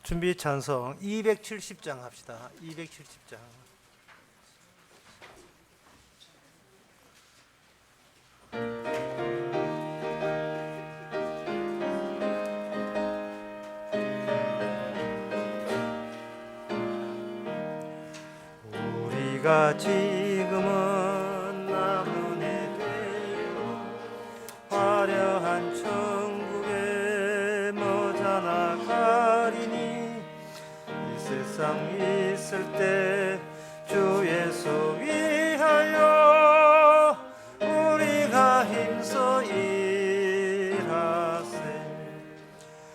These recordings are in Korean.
준비 찬송 270장 합시다. 270장. 우리가 지금은 나무에 되어 화려한 천국에 머자 나가리니 이 세상 있을 때 주 예수 위하여 우리가 힘써 일하세.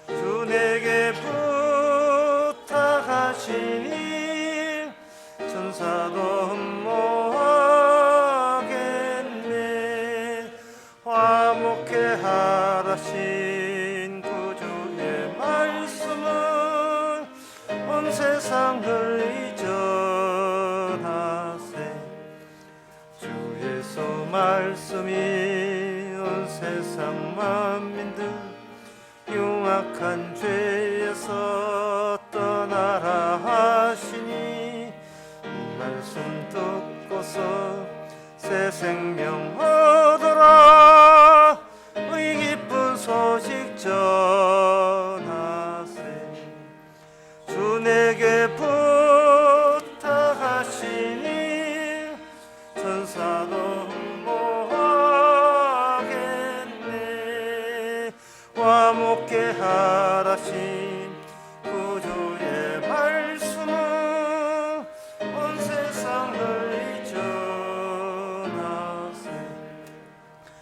주 내게 부탁하시니 천사도 흠모하겠네. 화목해 하라신 구주의 말씀은 온 세상을 전하세. 주 예수 말씀이 온 세상 만민들 흉악한 죄에서 떠나라 하시니 이 말씀 듣고서 새 생명 얻어라. 의 기쁜 소식 전하세. 주 내게 부탁하시니 천사도 흠모하겠네. 화목해 하라신 구주의 말씀은 온 세상을 전하세.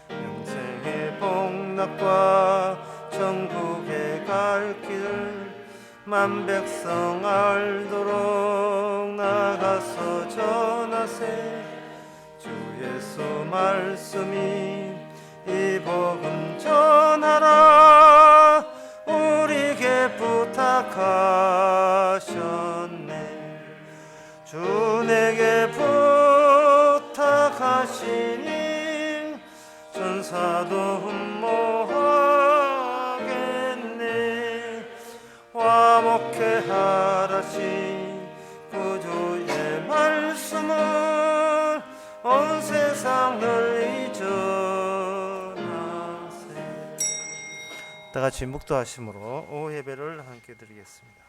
영생의 복락과 천국에 갈 길을 만 백성 알도록 나가서 전하세. 주 예수 말씀이 이 복음 전하라 우리에게 부탁하셨네. 주 내게 부탁하시니 천사도 흠모하겠네. 화목해 하라신 구주의 말씀은 온 세상을 전하세. 다 같이 묵도하심으로 오후 예배를 함께 드리겠습니다.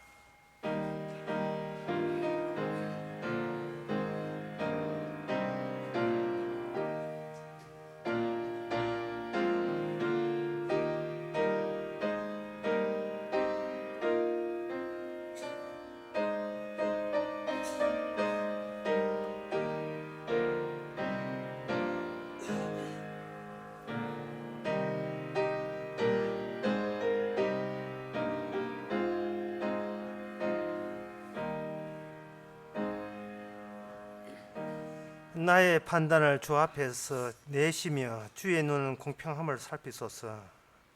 나의 판단을 주 앞에서 내시며 주의 눈은 공평함을 살피소서.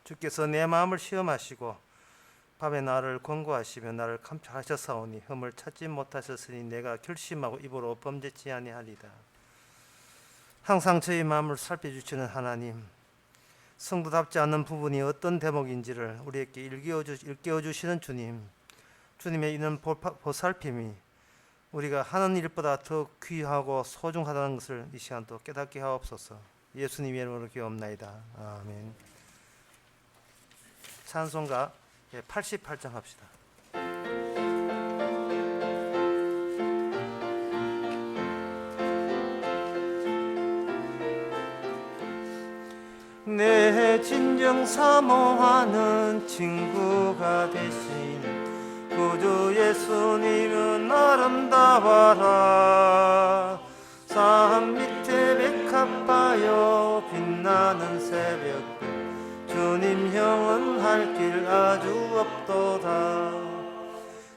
주께서 내 마음을 시험하시고 밤에 나를 권고하시며 나를 감찰하셨사오니 흠을 찾지 못하셨으니 내가 결심하고 입으로 범죄치 아니하리다. 항상 저희 마음을 살펴주시는 하나님, 성도답지 않는 부분이 어떤 대목인지를 우리에게 일깨워주시는 주님, 주님의 이는 보살핌이 우리가 하는 일보다 더 귀하고 소중하다는 것을 이 시간도 깨닫게 하옵소서. 예수님의 이름으로 기도합나이다. 아멘. 찬송가 88장 합시다. 내 진정 사모하는 친구가 되신 구주 예수님은 아름다워라. 산 밑에 백합하여 빛나는 새벽별 주님 형은 할 길 아주 없도다.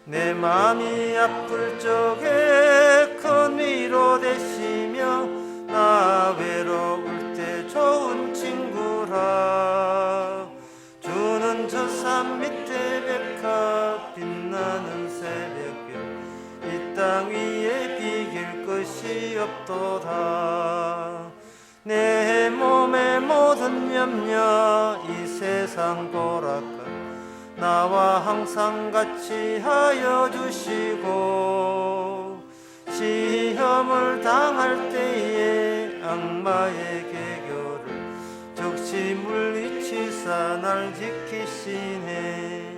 내 맘이 아플 적에 큰 위로 되시며 나 외로울 때 좋은 친구라. 주는 저 산 밑에 백합 빛나는 새벽별 이 땅 위에 비길 것이 없도다. 내 몸의 모든 염려 이 세상 보라까 나와 항상 같이 하여 주시고 시험을 당할 때에 악마의 계교를 즉시 물리치사 날 지키시네.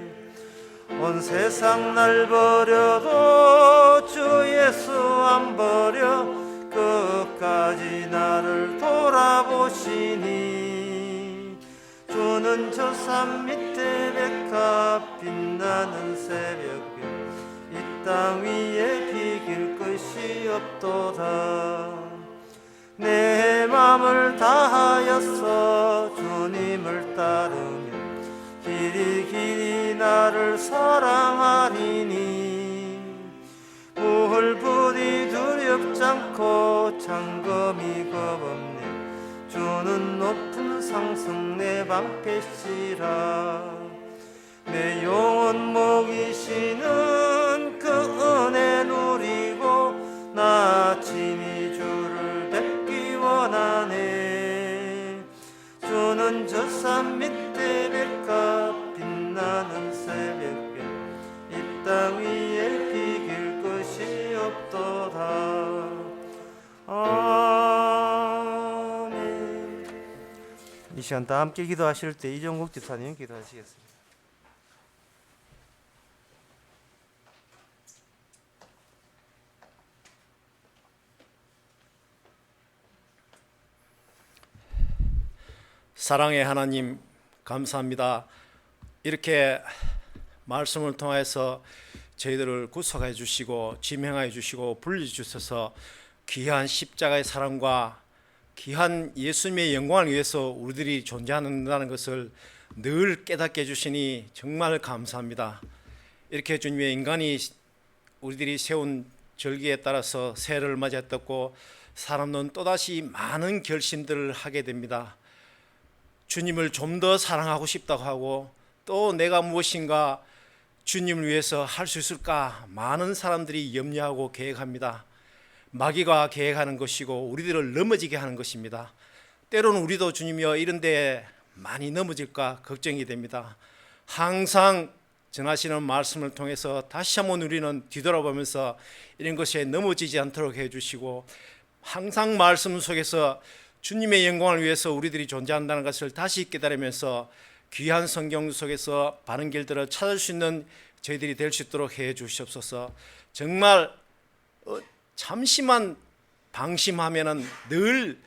온 세상 날 버려도 주 예수 안 버려 끝까지 나를 돌아보시니. 주는 저 산 밑에 백합 빛나는 새벽별 이 땅 위에 비길 것이 없도다. 내 맘을 다하여서 주님을 따르며 길이 길이 나를 사랑하리니. 물불이 두렵지 않고 창검이 겁없네. 주는 높은 상승 내 방패시라. 내 영혼 먹이시는 그 은혜 누리고 나 친히 주를 뵙기 원하네. 주는 저 산 밑에 백합 빛나는 새벽별 이 땅 위에 비길 것이 없도다. 아멘. 이 시간 다 함께 기도하실 때 이종국 집사님 기도하시겠습니다. 사랑의 하나님, 감사합니다. 이렇게 말씀을 통해서 저희들을 구속해 주시고 지명해 주시고 불러주셔서 귀한 십자가의 사랑과 귀한 예수님의 영광을 위해서 우리들이 존재한다는 것을 늘 깨닫게 해주시니 정말 감사합니다. 이렇게 주님의 인간이 우리들이 세운 절기에 따라서 새해를 맞이했고 사람은 또다시 많은 결심들을 하게 됩니다. 주님을 좀 더 사랑하고 싶다고 하고 또 내가 무엇인가 주님을 위해서 할 수 있을까 많은 사람들이 염려하고 계획합니다. 마귀가 계획하는 것이고 우리들을 넘어지게 하는 것입니다. 때로는 우리도 주님이여 이런 데에 많이 넘어질까 걱정이 됩니다. 항상 전하시는 말씀을 통해서 다시 한번 우리는 뒤돌아보면서 이런 것에 넘어지지 않도록 해주시고 항상 말씀 속에서 주님의 영광을 위해서 우리들이 존재한다는 것을 다시 깨달으면서 귀한 성경 속에서 바른 길들을 찾을 수 있는 저희들이 될 수 있도록 해 주시옵소서. 정말 잠시만 방심하면은 늘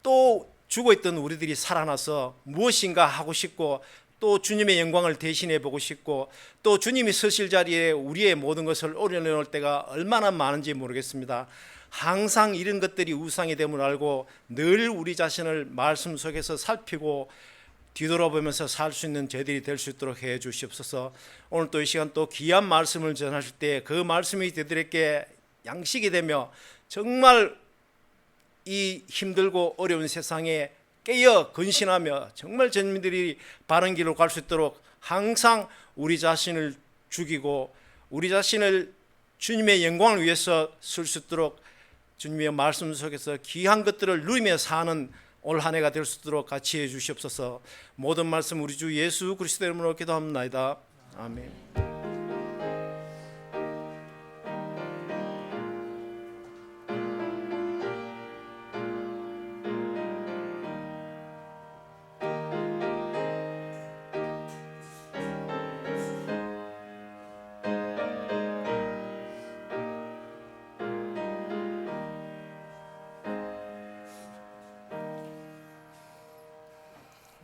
또 죽어있던 우리들이 살아나서 무엇인가 하고 싶고 또 주님의 영광을 대신해 보고 싶고 또 주님이 서실 자리에 우리의 모든 것을 올려놓을 때가 얼마나 많은지 모르겠습니다. 항상 이런 것들이 우상이 됨을 알고 늘 우리 자신을 말씀 속에서 살피고 뒤돌아보면서 살 수 있는 저희들이 될 수 있도록 해 주시옵소서. 오늘 또 이 시간 또 귀한 말씀을 전하실 때 그 말씀이 저희들에게 양식이 되며 정말 이 힘들고 어려운 세상에 깨어 근신하며 정말 전민들이 바른 길로 갈 수 있도록 항상 우리 자신을 죽이고 우리 자신을 주님의 영광을 위해서 쓸 수 있도록 주님의 말씀 속에서 귀한 것들을 누리며 사는 올 한 해가 될 수 있도록 같이 해 주시옵소서. 모든 말씀 우리 주 예수 그리스도 이름으로 기도합니다. 아멘.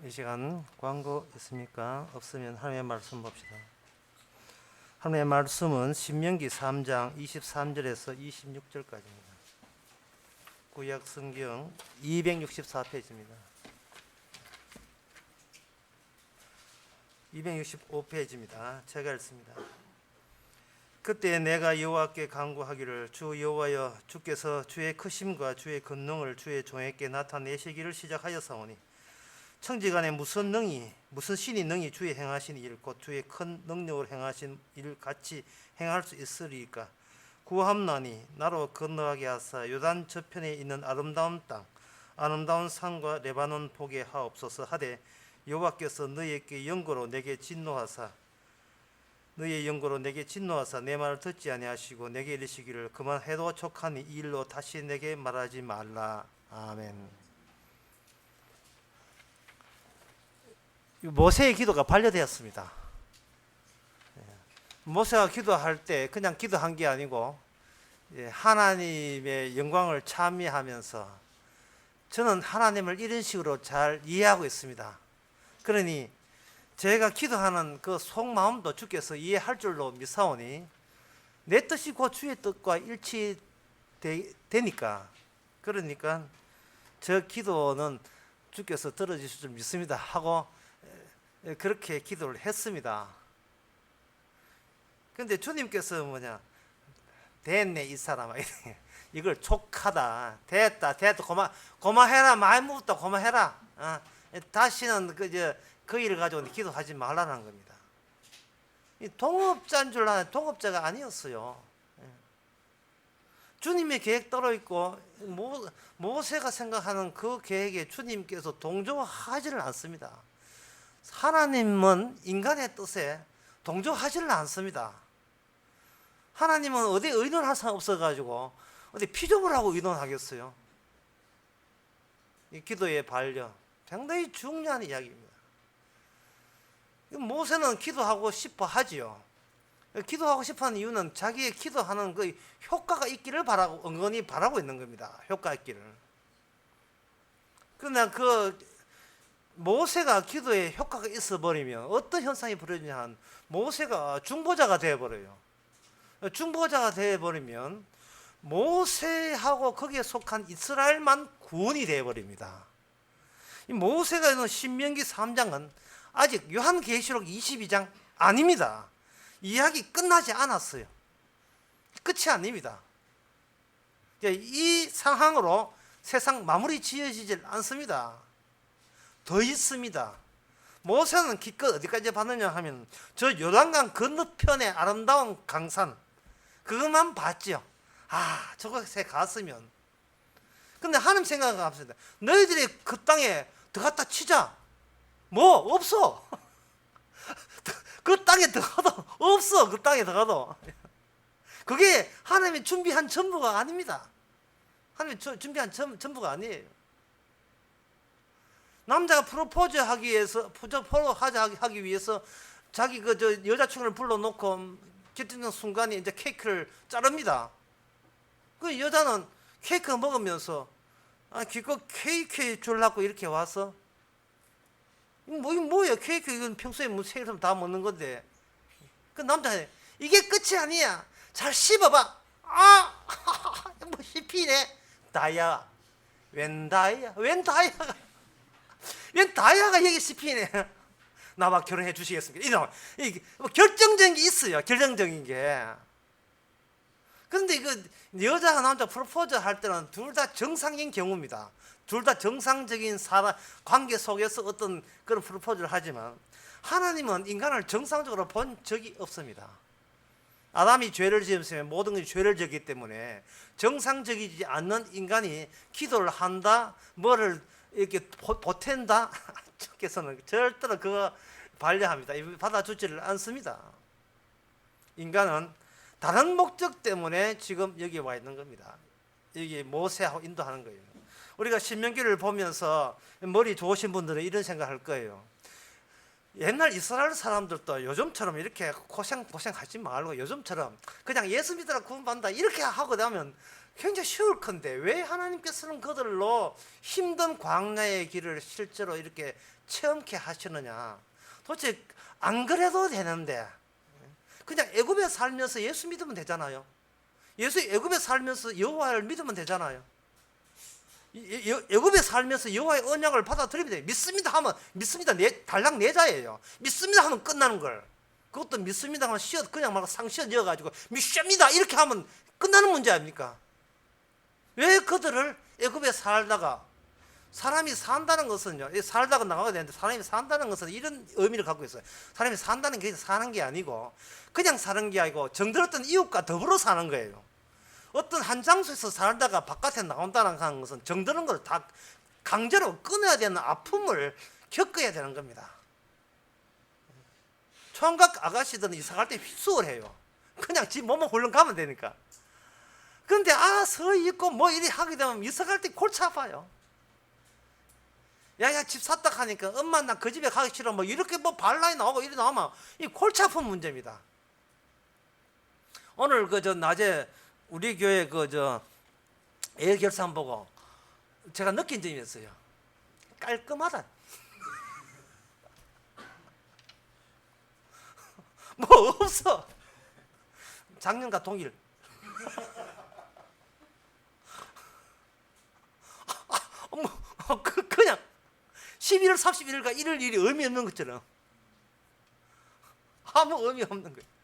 이 시간 광고 있습니까? 없으면 하나님의 말씀 봅시다. 하나님의 말씀은 신명기 3장 23절에서 26절까지입니다. 구약 성경 264페이지입니다. 265페이지입니다. 제가 읽습니다. 그때 내가 여호와께 간구하기를 주 여호와여 주께서 주의 크심과 주의 권능을 주의 종에게 나타내시기를 시작하였사오니 천지간에 무슨 신이 능히 주의 행하신 일 곧 주의 큰 능력을 행하신 일 같이 행할 수 있으리까? 구함나니 나로 건너가게 하사 요단 저편에 있는 아름다운 땅 아름다운 산과 레바논 보게 하옵소서 하되 여호와께서 너희에게 영거로 내게 진노하사 너희의 영고로 내게 진노하사 내 말을 듣지 아니하시고 내게 이르시기를 그만해도 족하니 이 일로 다시 내게 말하지 말라. 아멘. 모세의 기도가 반려되었습니다. 모세가 기도할 때 그냥 기도한 게 아니고 하나님의 영광을 찬미하면서 저는 하나님을 이런 식으로 잘 이해하고 있습니다. 그러니 제가 기도하는 그 속마음도 주께서 이해할 줄로 믿사오니 내 뜻이 곧 주의 뜻과 일치되니까, 그러니까 저 기도는 주께서 들어주실 줄 믿습니다 하고 그렇게 기도를 했습니다. 근데 주님께서 됐네 이 사람아, 이걸 촉하다, 됐다 고마해라, 많이 묻었다 고마해라, 다시는 그 일을 가지고 기도하지 말라는 겁니다. 이 동업자인 줄 아는 동업자가 아니었어요. 주님의 계획대로 있고 모세가 생각하는 그 계획에 주님께서 동조하지를 않습니다. 하나님은 인간의 뜻에 동조하지를 않습니다. 하나님은 어디 의논할 사람 없어가지고 어디 피조물 하고 의논하겠어요? 이 기도의 반려 상당히 중요한 이야기입니다. 모세는 기도하고 싶어 하지요. 기도하고 싶어 하는 이유는 자기의 기도하는 그 효과가 있기를 바라고 은근히 바라고 있는 겁니다. 효과 있기를. 그러나 그 모세가 기도에 효과가 있어 버리면 어떤 현상이 벌어지냐 하면 모세가 중보자가 되어 버려요. 중보자가 되어 버리면 모세하고 거기에 속한 이스라엘만 구원이 되어 버립니다. 이 모세가 있는 신명기 3장은 아직 요한계시록 22장 아닙니다. 이야기 끝나지 않았어요. 끝이 아닙니다. 이 상황으로 세상 마무리 지어지질 않습니다. 더 있습니다. 모세는 기껏 어디까지 봤느냐 하면 저 요단강 건너편의 아름다운 강산 그것만 봤죠. 저곳에 갔으면. 근데 하나님 생각은 없습니다. 너희들이 그 땅에 들어갔다 치자. 뭐 없어. 그 땅에 들어가도 없어. 그 땅에 들어가도. 그게 하나님이 준비한 전부가 아닙니다. 하나님이 준비한 전부가 아니에요. 남자가 프로포즈 하기 위해서 하기 위해서 자기 여자친구를 불러놓고 결정된 순간에 이제 케이크를 자릅니다. 그 여자는 케이크 먹으면서 기껏 케이크 주려고 이렇게 와서 뭐야 케이크 이건 평소에 생일하면 다 먹는 건데. 그 남자는 이게 끝이 아니야. 잘 씹어봐. 뭐 씹히네. 다이아. 웬 다이아가 여기 씹히네. 나와 결혼해 주시겠습니까? 이런 결정적인 게 있어요. 결정적인 게. 그런데 여자가 남자 프로포즈 할 때는 둘 다 정상인 경우입니다. 둘 다 정상적인 관계 속에서 어떤 그런 프로포즈를 하지만 하나님은 인간을 정상적으로 본 적이 없습니다. 아담이 죄를 지었으면 모든 것이 죄를 지었기 때문에 정상적이지 않는 인간이 기도를 한다, 뭐를 이렇게 보탠다, 주께서는 절대로 그거 반려합니다. 받아주지를 않습니다. 인간은 다른 목적 때문에 지금 여기 와 있는 겁니다. 여기 모세하고 인도하는 거예요. 우리가 신명기를 보면서 머리 좋으신 분들은 이런 생각할 거예요. 옛날 이스라엘 사람들도 요즘처럼 이렇게 고생하지 말고 요즘처럼 그냥 예수 믿으라 구원받는다 이렇게 하고 나면 굉장히 쉬울 건데 왜 하나님께서는 그들로 힘든 광야의 길을 실제로 이렇게 체험케 하시느냐. 도대체 안 그래도 되는데 그냥 애굽에 살면서 예수 믿으면 되잖아요. 애굽에 살면서 여호와를 믿으면 되잖아요. 애굽에 살면서 여호와의 언약을 받아들이면 돼요. 믿습니다 하면 믿습니다 달랑 내자예요. 믿습니다 하면 끝나는 걸. 그것도 믿습니다 하면 그냥 막 상시어 지어가지고 믿습니다 이렇게 하면 끝나는 문제 아닙니까? 왜 그들을 애굽에 살다가 사람이 산다는 것은요, 살다가 나가야 되는데 사람이 산다는 것은 이런 의미를 갖고 있어요. 사람이 산다는 게 사는 게 아니고 그냥 사는 게 아니고 정들었던 이웃과 더불어 사는 거예요. 어떤 한 장소에서 살다가 바깥에 나온다는 것은 정드는 걸 다 강제로 끊어야 되는 아픔을 겪어야 되는 겁니다. 총각 아가씨들은 이사 갈 때 휘수을 해요. 그냥 집 몸만 홀렁 가면 되니까. 근데 서 있고 뭐 이리 하게 되면 이사 갈 때 골치 아파요. 야야 집 샀다 하니까 엄마 나 그 집에 가기 싫어 뭐 이렇게 뭐 발라이 나오고 이리 나오면 이 골치 아픈 문제입니다. 오늘 낮에 우리 교회 애결산 보고 제가 느낀 점이 있어요. 깔끔하다. 뭐 없어. 작년과 동일. 그냥 11월 31일과 1월 1일이 의미 없는 것처럼 아무 의미 없는 거예요.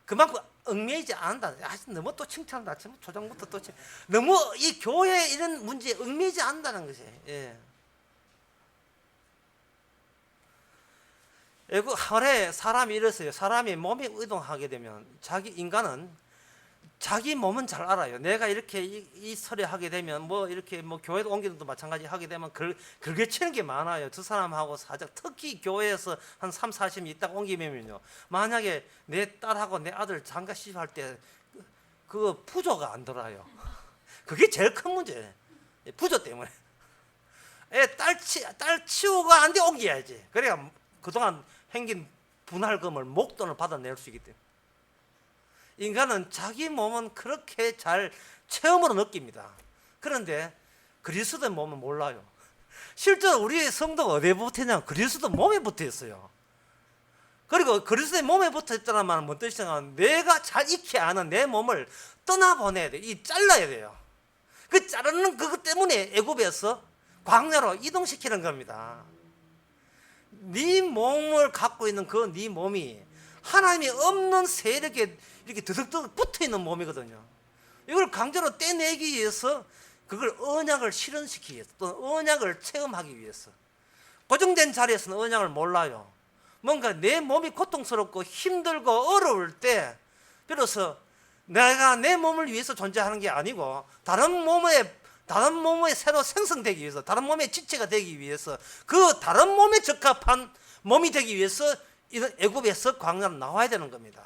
그만큼 얽매이지 않는다. 너무 또 칭찬한다. 초장부터 또 너무 이 교회 이런 문제에 얽매이지 않는다는 것이. 예. 하루에 사람이 이랬어요. 사람이 몸이 이동하게 되면 인간은 자기 몸은 잘 알아요. 내가 이렇게 이 처리하게 되면 뭐 이렇게 뭐 교회도 옮기는 것도 마찬가지 하게 되면 걸개치는 게 많아요. 두 사람하고 특히 교회에서 한 3, 40년 있다가 옮기면요. 만약에 내 딸하고 내 아들 장가 시집할 때 그 부조가 안 돌아요. 그게 제일 큰 문제예요. 부조 때문에. 딸 치우가 안 돼 옮겨야지. 그래야 그동안 행긴 분할금을 목돈을 받아낼 수 있기 때문에. 인간은 자기 몸은 그렇게 잘 체험으로 느낍니다. 그런데 그리스도의 몸은 몰라요. 실제로 우리 성도가 어디에 붙었냐면 그리스도 몸에 붙어 있어요. 그리고 그리스도의 몸에 붙어 있다는 말은 뭔 뜻이냐면 내가 잘 익히 아는 내 몸을 떠나보내야 돼. 잘라야 돼요. 그 자르는 그것 때문에 애굽에서 광야로 이동시키는 겁니다. 네 몸을 갖고 있는 네 몸이 하나님이 없는 세력에 이렇게 드득드득 붙어있는 몸이거든요. 이걸 강제로 떼내기 위해서 그걸 언약을 실현시키기 위해서 또는 언약을 체험하기 위해서 고정된 자리에서는 언약을 몰라요. 뭔가 내 몸이 고통스럽고 힘들고 어려울 때 비로소 내가 내 몸을 위해서 존재하는 게 아니고 다른 몸에 새로 생성되기 위해서 다른 몸의 지체가 되기 위해서 그 다른 몸에 적합한 몸이 되기 위해서 이런 애굽에서 광야로 나와야 되는 겁니다.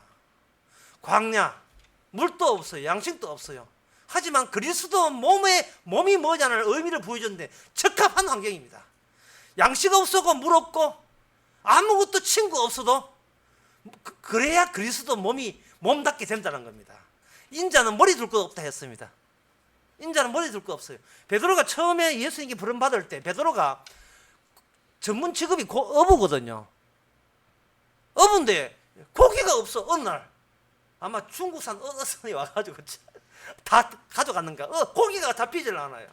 광야, 물도 없어요. 양식도 없어요. 하지만 그리스도 몸이 뭐냐는 의미를 보여줬는데 적합한 환경입니다. 양식 없고 물 없고 아무것도 친구 없어도 그래야 그리스도 몸답게 된다는 겁니다. 인자는 머리 둘 것 없다 했습니다. 인자는 머리 둘 거 없어요. 베드로가 처음에 예수님께 부름받을 때 베드로가 전문 직업이 어부거든요. 어부인데 고기가 없어. 어느 날 아마 중국산 어선이 와가지고 다 가져갔는가. 고기가 잡히질 않아요.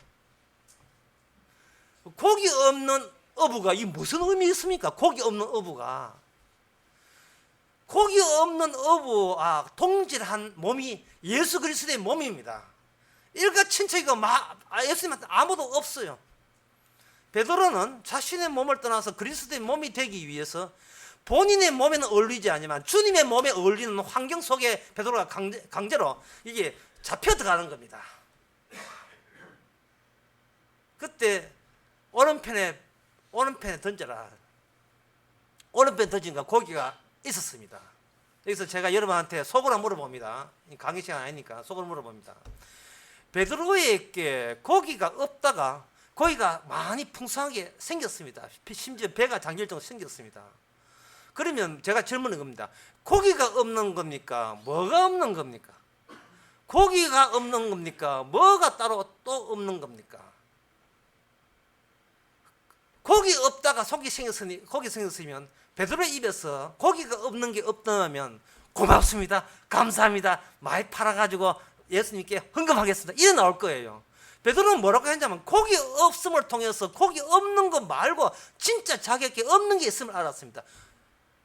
고기 없는 어부가 이 무슨 의미 있습니까? 고기 없는 어부가 고기 없는 동질한 몸이 예수 그리스도의 몸입니다. 일가친척이가 예수님한테 아무도 없어요. 베드로는 자신의 몸을 떠나서 그리스도의 몸이 되기 위해서 본인의 몸에는 어울리지 않지만 주님의 몸에 어울리는 환경 속에 베드로가 강제로 이게 잡혀 들어가는 겁니다. 그때 오른편에 던져라. 오른편에 던진가 고기가 있었습니다. 여기서 제가 여러분한테 속으로 물어봅니다. 강의 시간 아니니까 속으로 물어봅니다. 베드로에게 고기가 없다가 고기가 많이 풍성하게 생겼습니다. 심지어 배가 잠길 정도 생겼습니다. 그러면 제가 질문을 겁니다. 고기가 없는 겁니까? 뭐가 없는 겁니까? 고기가 없는 겁니까? 뭐가 따로 또 없는 겁니까? 고기 없다가 고기 생겼으면 베드로의 입에서 고기가 없는 게 없다면 고맙습니다. 감사합니다. 많이 팔아가지고 예수님께 헌금하겠습니다. 이래 나올 거예요. 베드로는 뭐라고 했냐면 고기 없음을 통해서 고기 없는 거 말고 진짜 자기에게 없는 게 있음을 알았습니다.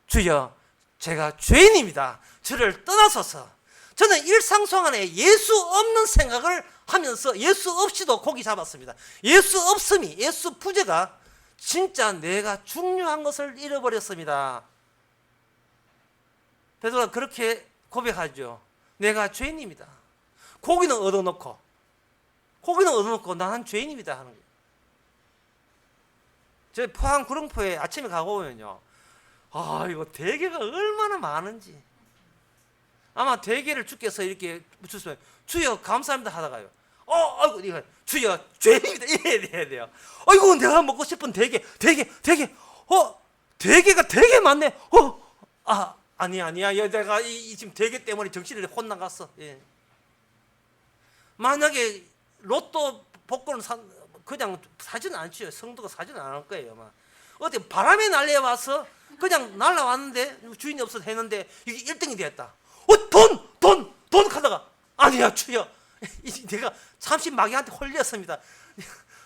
주여, 제가 죄인입니다. 저를 떠나소서. 저는 일상생활에 예수 없는 생각을 하면서 예수 없이도 고기 잡았습니다. 예수 부재가 진짜 내가 중요한 것을 잃어버렸습니다. 베드로가 그렇게 고백하죠. 내가 죄인입니다. 고기는 얻어놓고 나는 죄인입니다 하는 거예요. 저 포항 구릉포에 아침에 가고 오면요, 아 이거 대게가 얼마나 많은지. 아마 대게를 주께서 이렇게 주시면 주여 감사합니다 하다가요, 아이고 이거 주여 죄입니다 이래야 돼요. 아이고 내가 먹고 싶은 대게, 대게가 되게 많네. 아니야 내가 지금 대게 때문에 정신이 혼나갔어. 예. 만약에 로또 복권 그냥 사지는 않죠. 성도가 사지는 않을 거예요. 막 어디 바람에 날려와서 그냥 날라왔는데 주인이 없어서 했는데 이게 1등이 되었다. 돈 하다가 아니야 주여, 내가 잠시 마귀한테 홀렸습니다.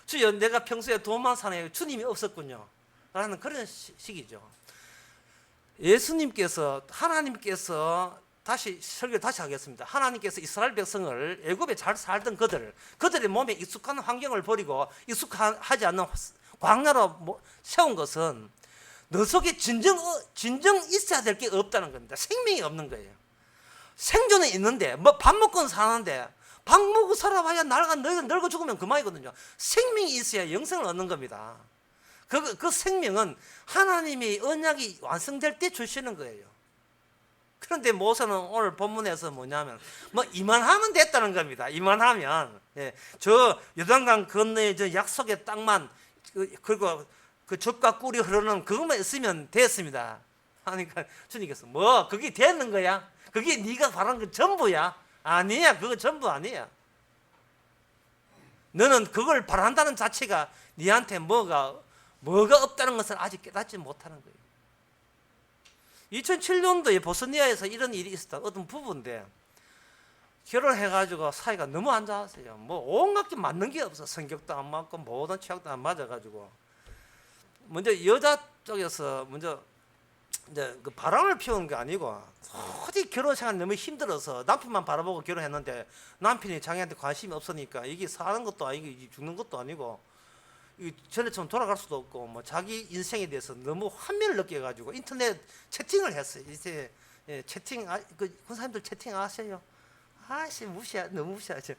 주여 내가 평소에 돈만 사네요. 주님이 없었군요. 라는 그런 식이죠. 하나님께서 다시 설교 다시 하겠습니다. 하나님께서 이스라엘 백성을 애굽에 잘 살던 그들의 몸에 익숙한 환경을 버리고 익숙하지 않는 광야로 세운 것은 너 속에 진정 있어야 될 게 없다는 겁니다. 생명이 없는 거예요. 생존은 있는데 밥 먹고는 사는데 밥 먹고 살아봐야 늙어 죽으면 그만이거든요. 생명이 있어야 영생을 얻는 겁니다. 그 생명은 하나님의 언약이 완성될 때 주시는 거예요. 그런데 모세는 오늘 본문에서 뭐냐면 이만하면 됐다는 겁니다. 이만하면, 예, 저 요단강 건너에 저 약속의 땅만 그리고 그 젖과 꿀이 흐르는 그것만 있으면 됐습니다. 하니까 주님께서 그게 되는 거야? 그게 네가 바라는 건 전부야? 아니야, 그거 전부 아니야. 너는 그걸 바란다는 자체가 네한테 뭐가 없다는 것을 아직 깨닫지 못하는 거예요. 2007년도에 보스니아에서 이런 일이 있었다. 어떤 부부인데 결혼해가지고 사이가 너무 안 좋았어요. 온갖 게 맞는 게 없어. 성격도 안 맞고 모든 취향도 안 맞아가지고 먼저 여자 쪽에서 이제 그 바람을 피우는 게 아니고 도저히 결혼 생활 너무 힘들어서 남편만 바라보고 결혼했는데 남편이 자기한테 관심이 없으니까 이게 사는 것도 아니고 죽는 것도 아니고 전에처럼 돌아갈 수도 없고 자기 인생에 대해서 너무 환멸을 느껴가지고 인터넷 채팅을 했어요. 이제 채팅 그 권사님들 채팅 아세요? 너무 무시하죠.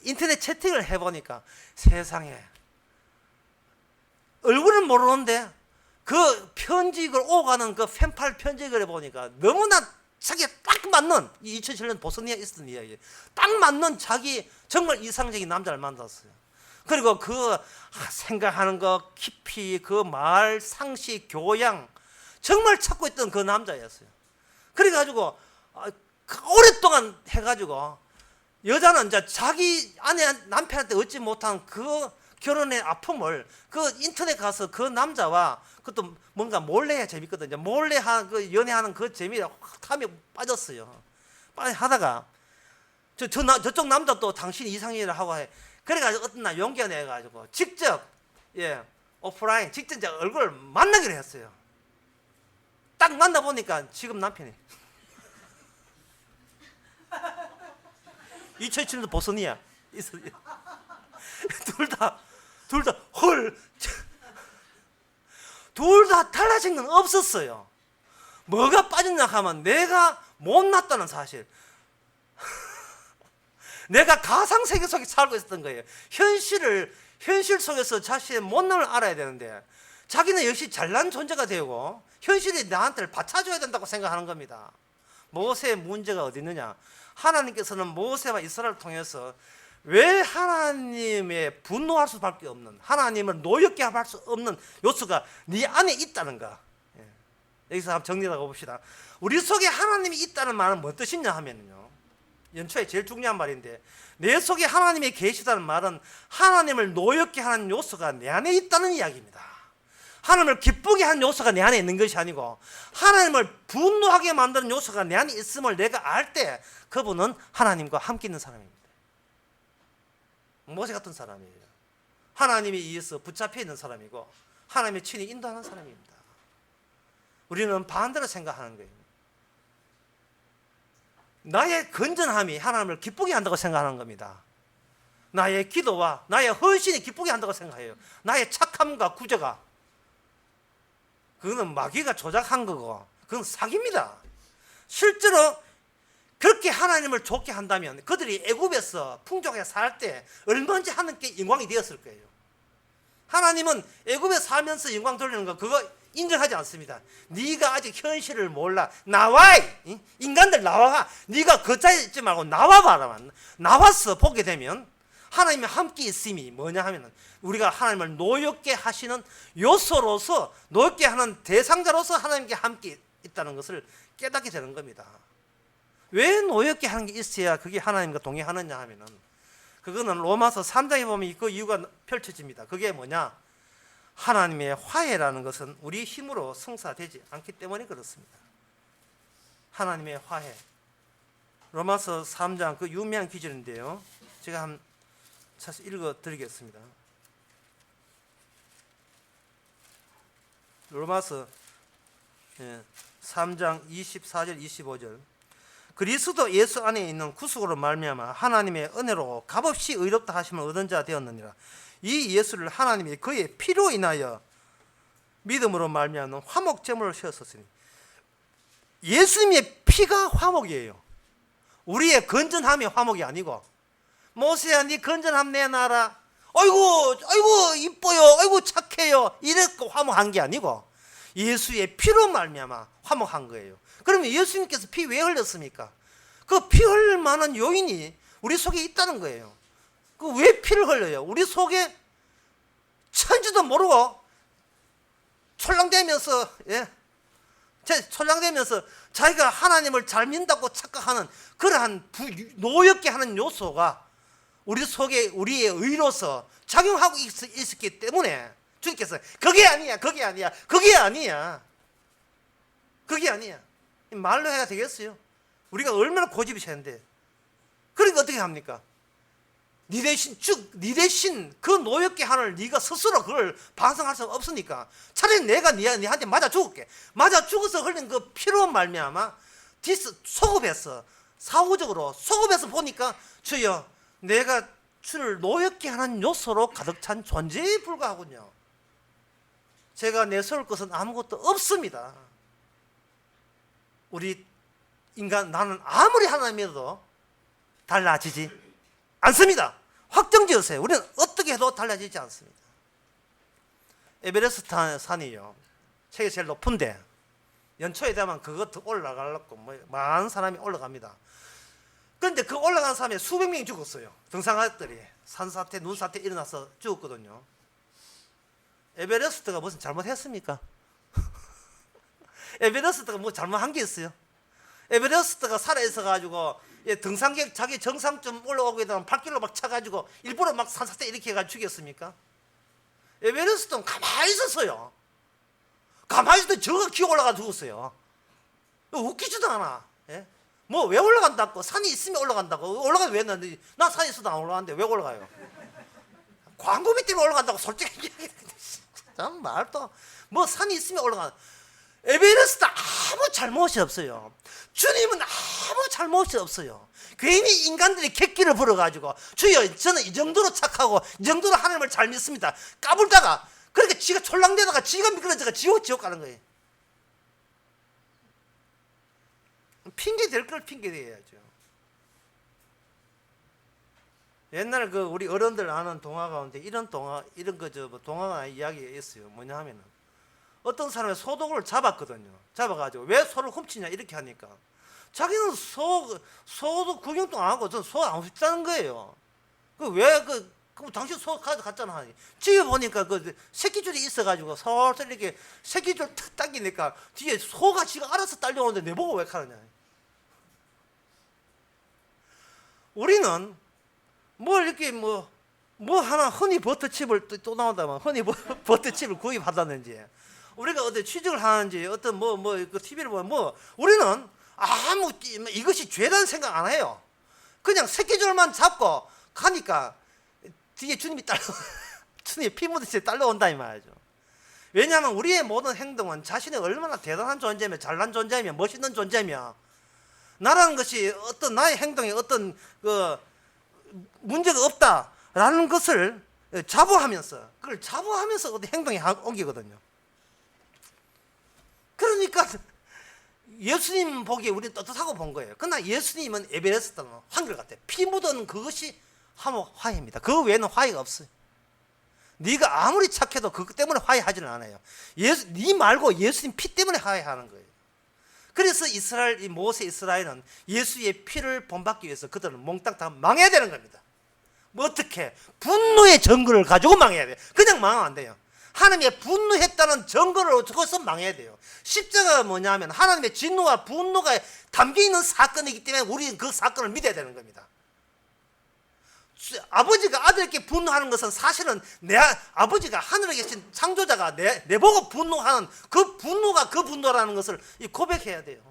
인터넷 채팅을 해보니까 세상에 얼굴은 모르는데 그 편지글 오가는 그 펜팔 편지글에 보니까 너무나 자기에 딱 맞는 2007년 보스니아에 있었던 이야기, 딱 맞는 자기 정말 이상적인 남자를 만났어요. 그리고 그 생각하는 것 깊이 그 말 상식 교양 정말 찾고 있던 그 남자였어요. 그래가지고 오랫동안 해가지고 여자는 이제 자기 아내 남편한테 얻지 못한 그 결혼의 아픔을 그 인터넷 가서 그 남자와 그것도 뭔가 몰래 해야 재밌거든요. 몰래 그 연애하는 그 재미에 탐에 빠졌어요. 하다가 저쪽 남자도 당신이 이상형이라 하고 해. 그래가지고 어떤 날 용기가 내가지고 직접 오프라인 직접 이제 얼굴을 만나기로 했어요. 딱 만나보니까 지금 남편이 2007년도 보스니아 둘 다 달라진 건 없었어요. 뭐가 빠졌냐 하면 내가 못났다는 사실. 내가 가상세계 속에 살고 있었던 거예요. 현실 속에서 자신의 못남을 알아야 되는데 자기는 역시 잘난 존재가 되고 현실이 나한테를 받쳐줘야 된다고 생각하는 겁니다. 모세의 문제가 어디 있느냐? 하나님께서는 모세와 이스라엘을 통해서 왜 하나님의 분노할 수밖에 없는, 하나님을 노엽게 할 수 없는 요소가 네 안에 있다는가? 여기서 한번 정리하고 봅시다. 우리 속에 하나님이 있다는 말은 무슨 뜻이냐 하면요, 연초에 제일 중요한 말인데, 내 속에 하나님이 계시다는 말은 하나님을 노엽게 하는 요소가 내 안에 있다는 이야기입니다. 하나님을 기쁘게 하는 요소가 내 안에 있는 것이 아니고 하나님을 분노하게 만드는 요소가 내 안에 있음을 내가 알 때 그분은 하나님과 함께 있는 사람입니다. 모세 같은 사람이에요. 하나님에 의해서 붙잡혀 있는 사람이고 하나님의 친히 인도하는 사람입니다. 우리는 반대로 생각하는 거예요. 나의 건전함이 하나님을 기쁘게 한다고 생각하는 겁니다. 나의 기도와 나의 헌신이 기쁘게 한다고 생각해요. 나의 착함과 구제가. 그거는 마귀가 조작한 거고 그건 사기입니다. 실제로 그렇게 하나님을 좋게 한다면 그들이 애굽에서 풍족하게 살 때 얼마든지 하나님께 영광이 되었을 거예요. 하나님은 애굽에 살면서 영광 돌리는 거 그거 인정하지 않습니다. 네가 아직 현실을 몰라. 나와! 인간들 나와. 네가 그 자리에 있지 말고 나와봐라. 나와서 보게 되면 하나님이 함께 있음이 뭐냐 하면은 우리가 하나님을 노엽게 하시는 요소로서, 노엽게 하는 대상자로서 하나님께 함께 있다는 것을 깨닫게 되는 겁니다. 왜 노엽게 하는 게 있어야 그게 하나님과 동의하느냐 하면은 그거는 로마서 3장에 보면 그 이유가 펼쳐집니다. 그게 뭐냐? 하나님의 화해라는 것은 우리 힘으로 성사되지 않기 때문에 그렇습니다. 하나님의 화해. 로마서 3장 그 유명한 기절인데요. 제가 한번 읽어 드리겠습니다. 로마서 3장 24절 25절. 그리스도 예수 안에 있는 구속으로 말미암아 하나님의 은혜로 값없이 의롭다 하심을 얻은 자 되었느니라. 이 예수를 하나님이 그의 피로 인하여 믿음으로 말미암는 화목 제물을 세웠으니, 예수님의 피가 화목이에요. 우리의 건전함이 화목이 아니고, 모세야 네 건전함 내놔라, 아이고 이뻐요, 아이고 착해요, 이랬고 화목한 게 아니고 예수의 피로 말미암아 화목한 거예요. 그러면 예수님께서 피 왜 흘렸습니까? 그 피 흘릴 만한 요인이 우리 속에 있다는 거예요. 그 왜 피를 흘려요? 우리 속에 천지도 모르고 촐랑대면서 촐랑대면서 자기가 하나님을 잘 믿는다고 착각하는 그러한 노엽게 하는 요소가 우리 속에 우리의 의로서 작용하고 있었기 때문에 주님께서 그게 아니야 말로 해야 되겠어요? 우리가 얼마나 고집이 세는데. 그러니까 어떻게 합니까? 네 대신 그 노엽게 하늘 네가 스스로 그걸 반성할 수 없으니까 차라리 내가 네한테 맞아 죽을게. 맞아 죽어서 흘린 그 피로 말미암아 소급해서 사후적으로 소급해서 보니까 주여 내가 주를 노엽게 하는 요소로 가득 찬 존재에 불과하군요. 제가 내세울 것은 아무것도 없습니다. 우리 인간, 나는 아무리 하나님 믿어도 달라지지 않습니다. 확정지으세요. 우리는 어떻게 해도 달라지지 않습니다. 에베레스트 산이요, 세계 제일 높은데 연초에 되면 그거 더 올라가려고 많은 사람이 올라갑니다. 그런데 그 올라간 사람이 수백 명이 죽었어요. 등산가들이 산사태, 눈사태 일어나서 죽었거든요. 에베레스트가 무슨 잘못했습니까? 에베레스트가 뭐 잘못한 게 있어요? 에베레스트가 살아있어 가지고 등산객 자기 정상점 올라오게 되면 발길로 막 차가지고 일부러 막 산사태 이렇게 해가지고 죽였습니까? 에베레스트는 가만히 있었어요. 가만히 있었더니 저가 기어 올라가 죽었어요. 웃기지도 않아. 예? 뭐 왜 올라간다고? 산이 있으면 올라간다고. 올라가면 왜 했는데 나 산이 있어도 안 올라가는데 왜 올라가요? 광고비 때문에 올라간다고 솔직히 참 말도 뭐 산이 있으면 올라가. 에베레스트 아무 잘못이 없어요. 주님은 아무 잘못이 없어요. 괜히 인간들이 객기를 부려가지고 주여 저는 이 정도로 착하고 이 정도로 하나님을 잘 믿습니다 까불다가 그렇게 지가 촐랑대다가 지가 미끄러져가 지옥 가는 거예요. 핑계 될 걸 핑계 대야죠. 옛날 그 우리 어른들 아는 동화 가운데 이런 동화가 이야기가 있어요. 뭐냐 하면은 어떤 사람이 소독을 잡았거든요. 잡아가지고 왜 소를 훔치냐 이렇게 하니까 자기는 소도 구경도 안 하고 전 소 안 훔쳤다는 거예요. 그럼 당신 소 가져갔잖아 하니 집에 보니까 그 새끼줄이 있어가지고 솔솔 이렇게 새끼줄 탁 당기니까 뒤에 소가 지가 알아서 딸려오는데 내보고 왜 가느냐. 우리는 뭘 이렇게 뭐 하나 허니 버터칩을 또 나온다면 허니 버터칩을 구입하다든지 우리가 어디 취직을 하는지 어떤 그 TV를 보면 우리는 아무 이것이 죄라는 생각 안 해요. 그냥 새끼줄만 잡고 가니까 뒤에 주님이 주님이 피 묻듯이 딸려온다 이 말이죠. 왜냐하면 우리의 모든 행동은 자신이 얼마나 대단한 존재며 잘난 존재며 멋있는 존재며 나라는 것이 어떤 나의 행동에 어떤 그 문제가 없다라는 것을 자부하면서 그걸 자부하면서 어떤 행동에 옮기거든요. 그러니까 예수님 보기에 우리는 떳떳하고 본 거예요. 그러나 예수님은 에베레스트는 한결같아요. 피 묻은 그것이 화해입니다. 그 외에는 화해가 없어요. 네가 아무리 착해도 그것 때문에 화해하지는 않아요. 네 말고 예수님 피 때문에 화해하는 거예요. 그래서 모세 이스라엘은 예수의 피를 본받기 위해서 그들은 몽땅 다 망해야 되는 겁니다. 뭐 어떻게? 분노의 증거를 가지고 망해야 돼요. 그냥 망하면 안 돼요. 하나님의 분노했다는 증거를 두고서 망해야 돼요. 십자가가 뭐냐면 하나님의 진노와 분노가 담겨있는 사건이기 때문에 우리는 그 사건을 믿어야 되는 겁니다. 아버지가 아들에게 분노하는 것은 사실은 아버지가 하늘에 계신 창조자가 내보고 분노하는 그 분노가 그 분노라는 것을 고백해야 돼요.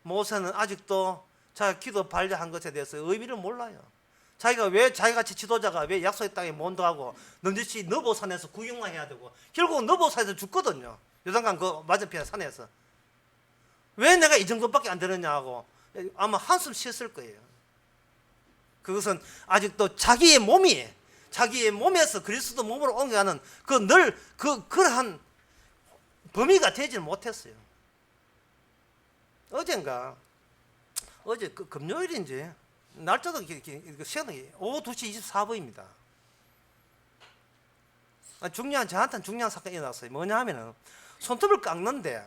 모세는 아직도 자기가 기도 발휘한 것에 대해서 의미를 몰라요. 자기같이 지도자가 왜 약속의 땅에 못 들어가고 넌지시 너보산에서 구경만 해야 되고 결국은 너보산에서 죽거든요. 요단강 그 맞은편 산에서. 왜 내가 이 정도밖에 안 되느냐고 아마 한숨 쉬었을 거예요. 그것은 아직도 자기의 몸에서 그리스도 몸으로 옮겨가는 그러한 범위가 되지는 못했어요. 어제 금요일인지 날짜도 시간이 오후 2시 24분입니다. 저한테는 중요한 사건이 일어났어요. 뭐냐 하면은 손톱을 깎는데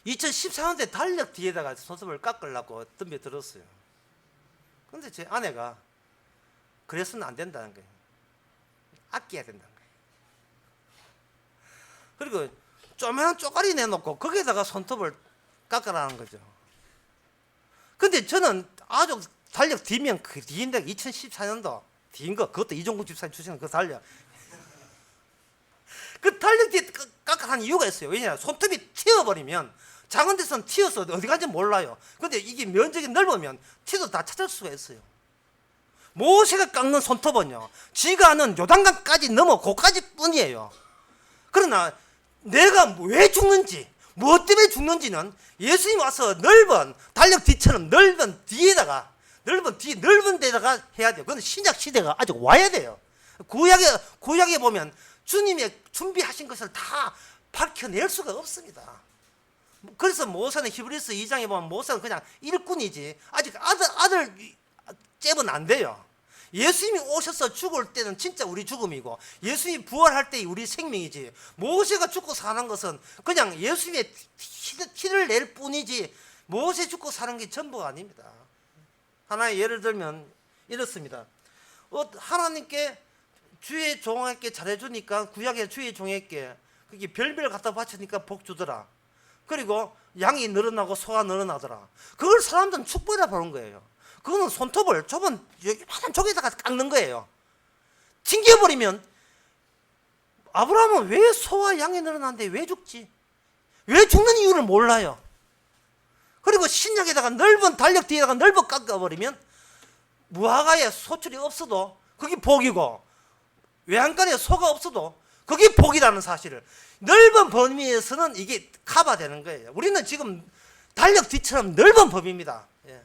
2014년대 달력 뒤에다가 손톱을 깎으려고 덤벼들었어요. 그런데 제 아내가 그래서는 안 된다는 거예요. 아껴야 된다는 거예요. 그리고 조그마한 쪼가리 내놓고 거기에다가 손톱을 깎으라는 거죠. 근데 저는 아주 달력 뒤면 그 뒤인데 2014년도 뒤인 거 그것도 이종국 집사님 주시는 그 달력 그 달력 뒤에 깎으라는 이유가 있어요. 왜냐 손톱이 튀어버리면 작은 데서는 튀어서 어디 간지 몰라요. 근데 이게 면적이 넓으면 티도 다 찾을 수가 있어요. 모세가 깎는 손톱은요 지가 아는 요단강까지 넘어 고까지 뿐이에요. 그러나 내가 왜 죽는지 무엇 때문에 죽는지는 예수님 와서 넓은 달력 뒤처럼 넓은 데다가 해야 돼요. 그건 신약 시대가 아직 와야 돼요. 구약에 보면 주님의 준비하신 것을 다 밝혀낼 수가 없습니다. 그래서 모세는 히브리서 2장에 보면 모세는 그냥 일꾼이지 아직 아들 잽은 안 돼요. 예수님이 오셔서 죽을 때는 진짜 우리 죽음이고 예수님이 부활할 때 우리 생명이지 모세가 죽고 사는 것은 그냥 예수님의 티를 낼 뿐이지 모세 죽고 사는 게 전부가 아닙니다. 하나의 예를 들면 이렇습니다. 하나님께 주의 종에게 잘해주니까 구약의 주의 종에게 그게 별별 갖다 바치니까 복 주더라. 그리고 양이 늘어나고 소가 늘어나더라. 그걸 사람들은 축복이라 보는 거예요. 그거는 손톱을 좁은 요만한 쪽에다가 깎는 거예요. 튕겨버리면 아브라함은 왜 소와 양이 늘어나는데 왜 죽지? 왜 죽는 이유를 몰라요. 그리고 신약에다가 넓은 달력 뒤에다가 넓어 깎아버리면 무화과에 소출이 없어도 그게 복이고 외양간에 소가 없어도 그게 복이라는 사실을 넓은 범위에서는 이게 커버되는 거예요. 우리는 지금 달력 뒤처럼 넓은 범위입니다. 예.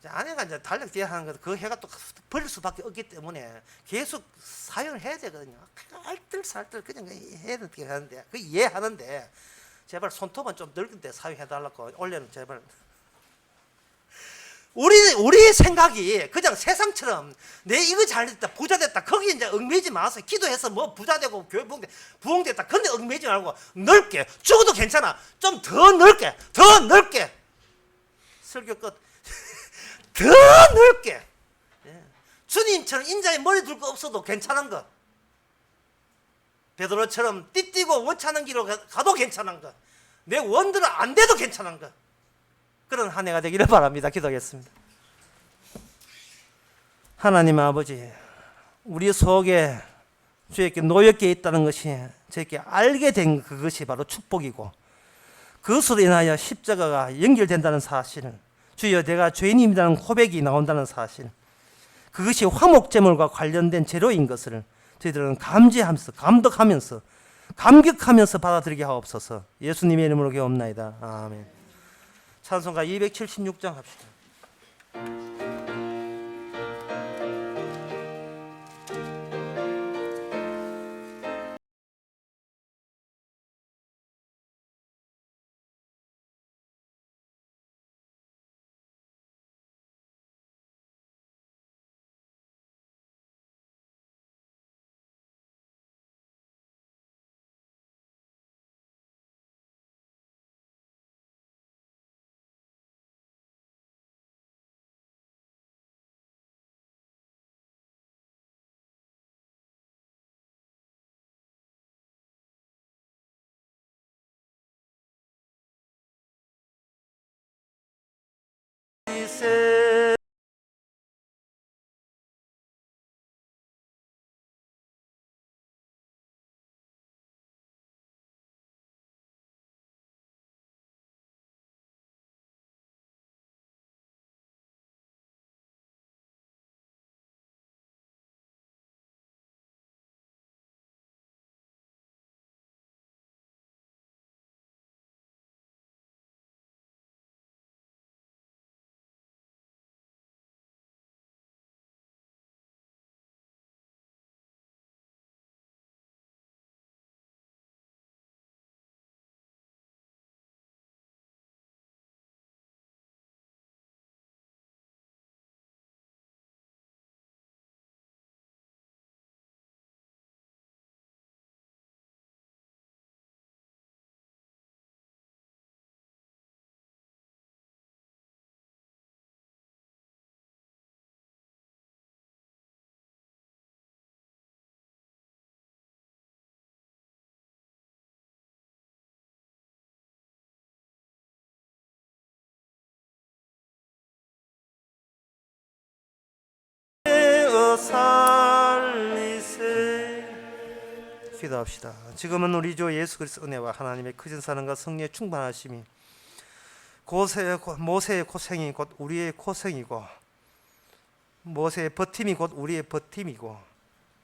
아내가 이제 달력 뒤에 하는 것, 그 해가 또 버릴 수밖에 없기 때문에 계속 사용을 해야 되거든요. 알뜰살뜰 그냥 해야 되는데, 그 이해하는데, 제발 손톱은 좀 넓은데 사용해달라고 올해는 제발. 우리의 생각이 그냥 세상처럼 내 이거 잘됐다 부자 됐다 거기 이제 얽매이지 마세요. 기도해서 뭐 부자 되고 교회 부흥됐다 근데 얽매이지 말고 넓게 죽어도 괜찮아. 좀 더 넓게 설교 끝. 더 넓게 주님처럼 인자에 머리 둘 거 없어도 괜찮은 거. 베드로처럼 띠띠고 원찮은 길로 가도 괜찮은 거. 내 원대로 안 돼도 괜찮은 거. 그런 한 해가 되기를 바랍니다. 기도하겠습니다. 하나님 아버지, 우리 속에 주에게 노엽게 있다는 것이 저에게 알게 된 그것이 바로 축복이고 그것으로 인하여 십자가가 연결된다는 사실을 주여 내가 죄인입니다는 고백이 나온다는 사실 그것이 화목제물과 관련된 재료인 것을 저희들은 감지하면서 감독하면서 감격하면서 받아들이게 하옵소서. 예수님의 이름으로 기도옵나이다. 아멘. 찬송가 276장 합시다. 주여 살리세. 기도합시다. 지금은 우리 주 예수 그리스도 은혜와 하나님의 크신 사랑과 성령의 충만하심이 모세의 고생이 곧 우리의 고생이고, 모세의 버팀이 곧 우리의 버팀이고,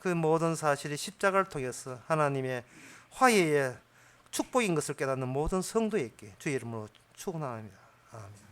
그 모든 사실이 십자가를 통해서 하나님의 화해의 축복인 것을 깨닫는 모든 성도에게 주의 이름으로 축원합니다. 아멘.